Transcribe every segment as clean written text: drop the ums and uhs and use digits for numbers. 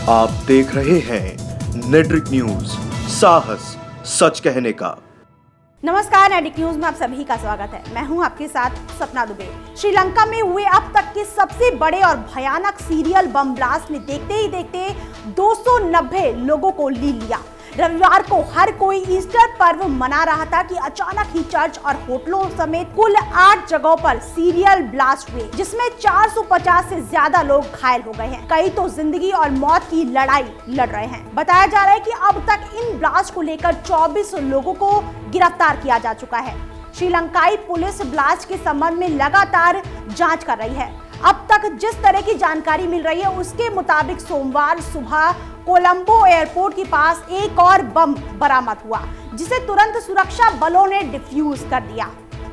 आप देख रहे हैं नेट्रिक न्यूज, साहस सच कहने का। नमस्कार, नेट्रिक न्यूज में आप सभी का स्वागत है। मैं हूं आपके साथ सपना दुबे। श्रीलंका में हुए अब तक के सबसे बड़े और भयानक सीरियल बम ब्लास्ट ने देखते ही देखते 290 लोगों को ली लिया। रविवार को हर कोई ईस्टर पर्व मना रहा था कि अचानक ही चर्च और होटलों समेत कुल 8 जगहों पर सीरियल ब्लास्ट हुए, जिसमें 450 से ज्यादा लोग घायल हो गए हैं। कई तो जिंदगी और मौत की लड़ाई लड़ रहे हैं। बताया जा रहा है कि अब तक इन ब्लास्ट को लेकर 24 लोगों को गिरफ्तार किया जा चुका है। श्रीलंकाई पुलिस ब्लास्ट के संबंध में लगातार जांच कर रही है। अब तक जिस तरह की जानकारी मिल रही है उसके मुताबिक सोमवार सुबह कोलंबो एयरपोर्ट के पास एक और बम बरामद हुआ, जिसे तुरंत सुरक्षा बलों ने डिफ्यूज कर दिया।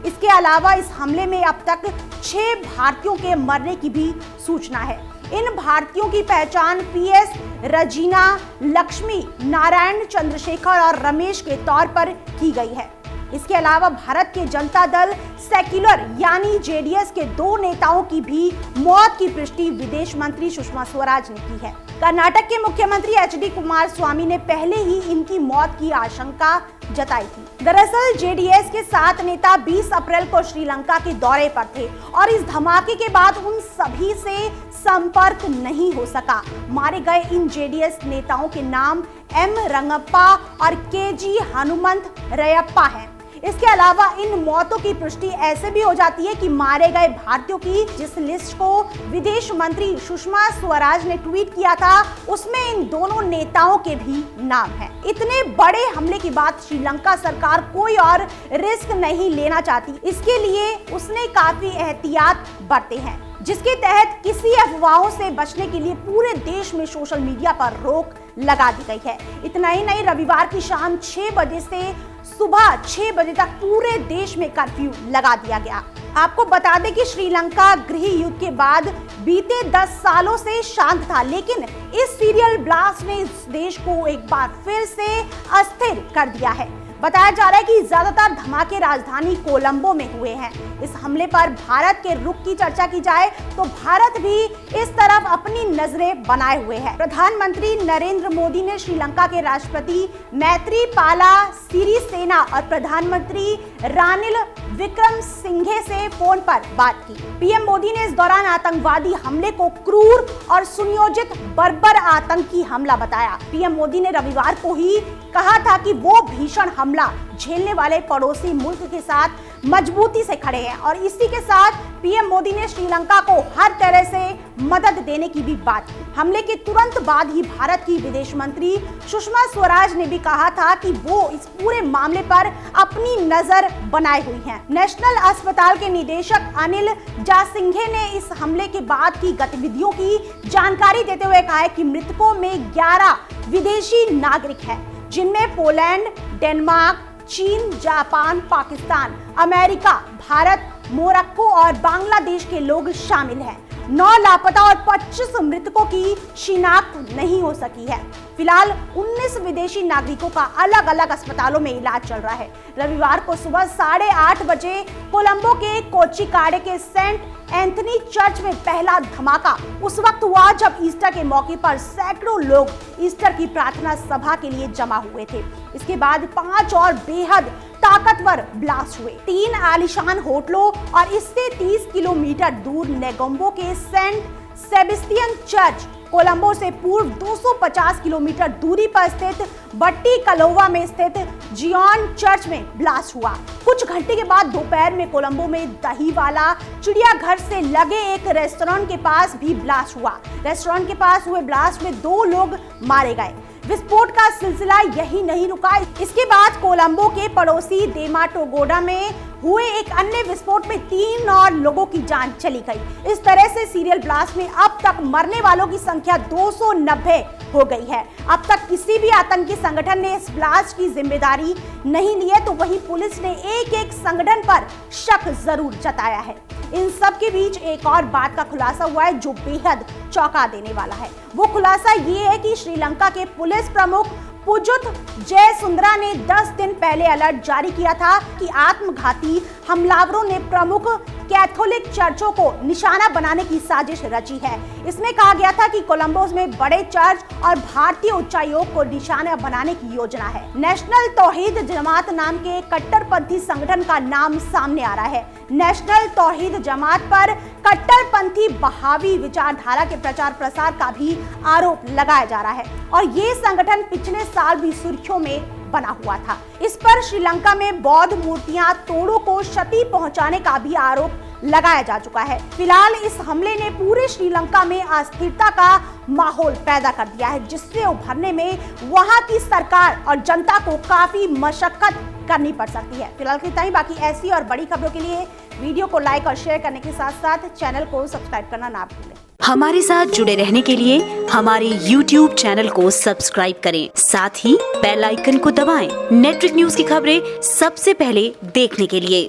इसके अलावा इस हमले में अब तक 6 भारतीयों के मरने की भी सूचना है। इन भारतीयों की पहचान PS रजीना, लक्ष्मी नारायण, चंद्रशेखर और रमेश के तौर पर की गई है। इसके अलावा भारत के जनता दल सेक्युलर यानी JDS के 2 नेताओं की भी मौत की पुष्टि विदेश मंत्री सुषमा स्वराज ने की है। कर्नाटक के मुख्यमंत्री HD कुमारस्वामी ने पहले ही इनकी मौत की आशंका जताई थी। दरअसल JDS के 7 नेता 20 अप्रैल को श्रीलंका के दौरे पर थे और इस धमाके के बाद उन सभी से संपर्क नहीं हो सका। मारे गए इन JDS नेताओं के नाम M रंगप्पा और KG हनुमंत रयप्पा हैं। इसके अलावा इन मौतों की पुष्टि ऐसे भी हो जाती है कि मारे गए भारतीयों की जिस लिस्ट को विदेश मंत्री सुषमा स्वराज ने ट्वीट किया था, उसमें इन दोनों नेताओं के भी नाम हैं। इतने बड़े हमले के बाद श्रीलंका सरकार कोई और रिस्क नहीं लेना चाहती। इसके लिए उसने काफी एहतियात बरते हैं, जिसके तहत किसी अफवाहों से बचने के लिए पूरे देश में सोशल मीडिया पर रोक लगा दी गई है। इतना ही नहीं, रविवार की शाम 6 बजे से सुबह 6 बजे तक पूरे देश में कर्फ्यू लगा दिया गया। आपको बता दें कि श्रीलंका गृह युद्ध के बाद बीते 10 सालों से शांत था, लेकिन इस सीरियल ब्लास्ट ने इस देश को एक बार फिर से अस्थिर कर दिया है। बताया जा रहा है कि ज्यादातर धमाके राजधानी कोलंबो में हुए हैं। इस हमले पर भारत के रुख की चर्चा की जाए तो भारत भी इस तरफ अपनी नजरें बनाए हुए है। प्रधानमंत्री नरेंद्र मोदी ने श्रीलंका के राष्ट्रपति मैत्रीपाला सिरिसेना और प्रधानमंत्री रानिल विक्रमसिंघे से फोन पर बात की। PM मोदी ने इस दौरान आतंकवादी हमले को क्रूर और सुनियोजित बर्बर आतंकी हमला बताया। PM मोदी ने रविवार को ही कहा था कि वो भीषण हमला झेलने वाले पड़ोसी मुल्क के साथ मजबूती से खड़े हैं और इसी के साथ PM मोदी ने श्रीलंका को हर तरह से मदद देने की भी बात की। हमले के तुरंत बाद ही भारत की विदेश मंत्री सुषमा स्वराज ने भी कहा था कि वो इस पूरे मामले पर अपनी नजर बनाए हुई हैं। नेशनल अस्पताल के निदेशक अनिल जासिंघे ने इस हमले के बाद की गतिविधियों की जानकारी देते हुए कहा है कि मृतकों में 11 विदेशी नागरिक हैं, जिनमें पोलैंड, डेनमार्क, चीन, Japan, Pakistan, America, Bharat, Morocco और बांग्लादेश के लोग शामिल हैं। 9 लापता और 25 मृतकों की शिनाख्त नहीं हो सकी है। फिलहाल 19 विदेशी नागरिकों का अलग अलग अस्पतालों में इलाज चल रहा है। रविवार को सुबह 8:30 बजे कोलंबो के कोच्चिकाडे के सेंट एंथनी चर्च में पहला धमाका उस वक्त हुआ जब ईस्टर के मौके पर सैकड़ों लोग ईस्टर की प्रार्थना सभा के लिए जमा हुए थे। इसके बाद 5 और बेहद ताकतवर ब्लास्ट हुए। 3 आलीशान होटलों और इससे 30 किलोमीटर दूर नेगोम्बो के सेंट सेबेस्टियन चर्च, कोलंबो से पूर्व 250 किलोमीटर दूरी पर स्थित बट्टी कलोवा में स्थित जियोन चर्च में ब्लास्ट हुआ। कुछ घंटे के बाद दोपहर में कोलंबो में दहीवाला चिड़ियाघर से लगे एक रेस्टोरेंट के पास भी ब्लास्ट हुआ। रेस्टोरेंट के पास हुए ब्लास्ट में 2 लोग मारे गए। विस्फोट का सिलसिला यही नहीं रुका। इसके बाद कोलंबो के पड़ोसी देमाटोगोडा में हुए एक अन्य विस्फोट में 3 और लोगों की जान चली गई। इस तरह से सीरियल ब्लास्ट में अब तक मरने वालों की संख्या 290 हो गई है। अब तक किसी भी आतंकी संगठन ने इस ब्लास्ट की जिम्मेदारी नहीं ली है, तो वहीं पुलिस ने एक संगठन पर शक जरूर जताया है। इन सब के बीच एक और बात का खुलासा हुआ है जो बेहद चौंका देने वाला है। वो खुलासा ये है कि श्रीलंका के पुलिस प्रमुख पुजुत जयसुंदरा ने 10 दिन पहले अलर्ट जारी किया था कि आत्मघाती हमलावरों ने प्रमुख कैथोलिक चर्चों को निशाना बनाने की साजिश रची है। इसमें कहा गया था कि कोलंबोस में बड़े चर्च और भारतीय उच्चायोग को निशाना बनाने की योजना है। नेशनल तौहीद जमात नाम के कट्टरपंथी संगठन का नाम सामने आ रहा है। नेशनल तौहीद जमात पर कट्टरपंथी बहावी विचारधारा के प्रचार प्रसार का भी आरोप लगाया जा रहा है और ये संगठन पिछले साल भी सुर्खियों में बना हुआ था। इस पर श्रीलंका में बौद्ध मूर्तियां तोड़ों को क्षति पहुंचाने का भी आरोप लगाया जा चुका है। फिलहाल इस हमले ने पूरे श्रीलंका में अस्थिरता का माहौल पैदा कर दिया है, जिससे उभरने में वहां की सरकार और जनता को काफी मशक्कत करनी पड़ सकती है। फिलहाल इतना ही। बाकी ऐसी और बड़ी खबरों के लिए वीडियो को लाइक और शेयर करने के साथ साथ चैनल को सब्सक्राइब करना ना भूलें। हमारे साथ जुड़े रहने के लिए हमारे YouTube चैनल को सब्सक्राइब करें, साथ ही बेल आइकन को दबाएं। नेटवर्क न्यूज की खबरें सबसे पहले देखने के लिए।